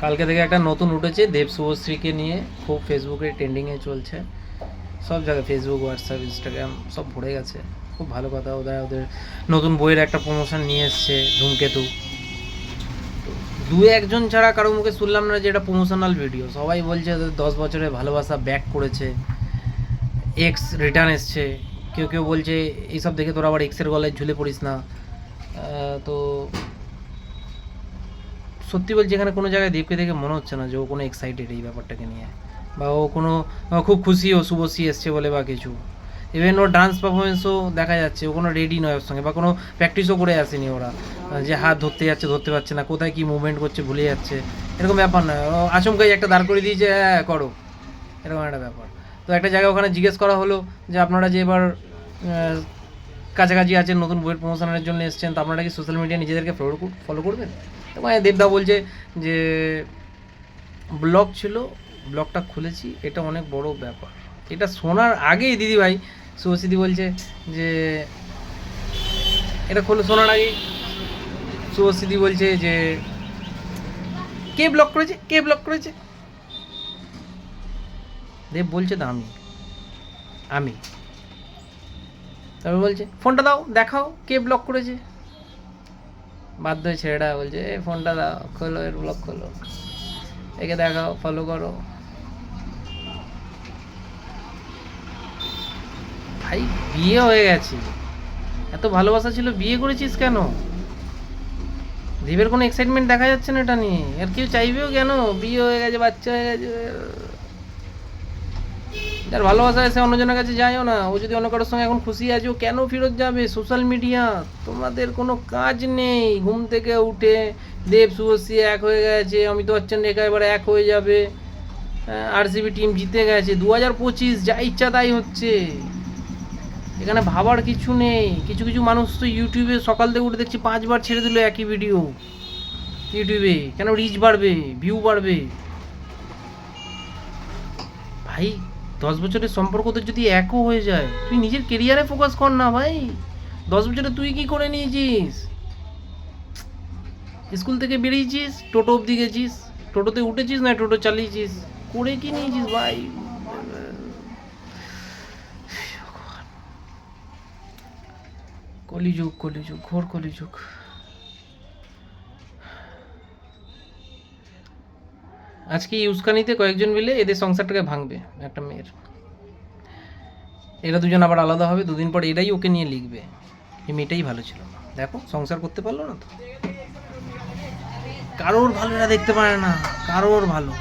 কালকে থেকে একটা নতুন উঠেছে দেব শুভশ্রীকে নিয়ে, খুব ফেসবুকে ট্রেন্ডিংয়ে চলছে, সব জায়গায় ফেসবুক, হোয়াটসঅ্যাপ, ইনস্টাগ্রাম সব ভরে গেছে। খুব ভালো কথা, ওদের নতুন বইয়ের একটা প্রমোশন নিয়ে এসছে ধূমকেতু। দু একজন ছাড়া কারো মুখে শুনলাম না যে এটা প্রমোশনাল ভিডিও। সবাই বলছে 10 বছরের ভালোবাসা ব্যাক করেছে, এক্স রিটার্ন এসছে। কেউ কেউ বলছে এইসব দেখে তোরা আবার এক্সের গলায় ঝুলে পড়িস না। তো সত্যি বলছি, এখানে কোনো জায়গায় দেবকে দেখে মনে হচ্ছে না যে ও কোনো এক্সাইটেড এই ব্যাপারটাকে নিয়ে, বা ও কোনো খুব খুশি ও শুভশ্রী এসছে বলে বা কিছু। ইভেন ওর ডান্স পারফরমেন্সও দেখা যাচ্ছে ও কোনো রেডি নয় ওর সঙ্গে, বা কোনো প্র্যাকটিসও করে আসেনি ওরা, যে হাত ধরতে যাচ্ছে ধরতে পারছে না, কোথায় কী মুভমেন্ট করছে ভুলে যাচ্ছে, এরকম ব্যাপার নয়। আচমকাই একটা দাঁড় করে দিয়েছে, হ্যাঁ করো, এরকম একটা ব্যাপার। তো একটা জায়গায় ওখানে জিজ্ঞেস করা হলো যে আপনারা যে এবার কাছাকাছি আছেন, নতুন বইয়ের প্রমোশনের জন্য এসছেন, তো আপনারা কি সোশ্যাল মিডিয়া নিজেদেরকে ফলো করবেন? তো দেবদা বলছে যে ব্লগ ছিল, ব্লগটা খুলেছি, এটা অনেক বড় ব্যাপার। এটা শোনার আগেই দিদিভাই শুভশ্রীদি বলছে যে এটা শোনার আগেই শুভশ্রীদি বলছে যে কে ব্লগ করেছে, কে ব্লগ করেছে? দেব বলছে তো আমি তারপর বলছে ফোনটা দাও দেখাও কে ব্লক করেছে। বাধ্য হয়ে ছেলেটা বলছে ফোনটা দাও, খোলো এর ব্লক খোলো, একে দেখাও, ফলো করো। ভাই বিয়ে হয়ে গেছে, এত ভালোবাসা ছিল, বিয়ে করেছিস কেন? দেবের কোনো এক্সাইটমেন্ট দেখা যাচ্ছে না এটা নিয়ে, আর কেউ চাইবেও কেন? বিয়ে হয়ে গেছে, বাচ্চা হয়ে গেছে, যার ভালোবাসা আছে অন্যজনের কাছে যায়ও না। ও যদি অন্য কারোর সঙ্গে এখন খুশি আছে, ও কেন ফেরত যাবে? সোশ্যাল মিডিয়া, তোমাদের কোনো কাজ নেই। ঘুম থেকে উঠে দেব শুভশ্রী এক হয়ে গেছে, অমিতাভ বচ্চন রেখা এবার এক হয়ে যাবে, আরসিবি টিম জিতে গেছে, 2025 যা ইচ্ছা তাই হচ্ছে। এখানে ভাবার কিছু নেই। কিছু কিছু মানুষ তো ইউটিউবে সকাল থেকে উঠে দেখছি 5বার ছেড়ে দিল একই ভিডিও ইউটিউবে, কেন? রিচ বাড়বে, ভিউ বাড়বে। ভাই 10 বছরের সম্পর্ক তো যদি একও হয়ে যায়, তুই নিজের কেরিয়ারে ফোকাস কর না ভাই। 10 বছরে তুই কি করে নিয়েছিস? স্কুল থেকে বেরিয়েছিস, টোটো অবধি গেছিস, টোটোতে উঠেছিস না টোটো চালিয়েছিস, করে কি নিয়েছিস ভাই? কলিযুগ, কলিযুগ, ঘোর কলিযুগ। আজকে এই উস্কানিতে কয়েকজন মিলে এদের সংসারটাকে ভাঙবে, একটা মেয়ের। এরা দুজন আবার আলাদা হবে, দুদিন পর এরাই ওকে নিয়ে লিখবে এই মেয়েটাই ভালো ছিল না, দেখো সংসার করতে পারলো না তো। কারোর ভালো এরা দেখতে পারে না, কারোর ভালো।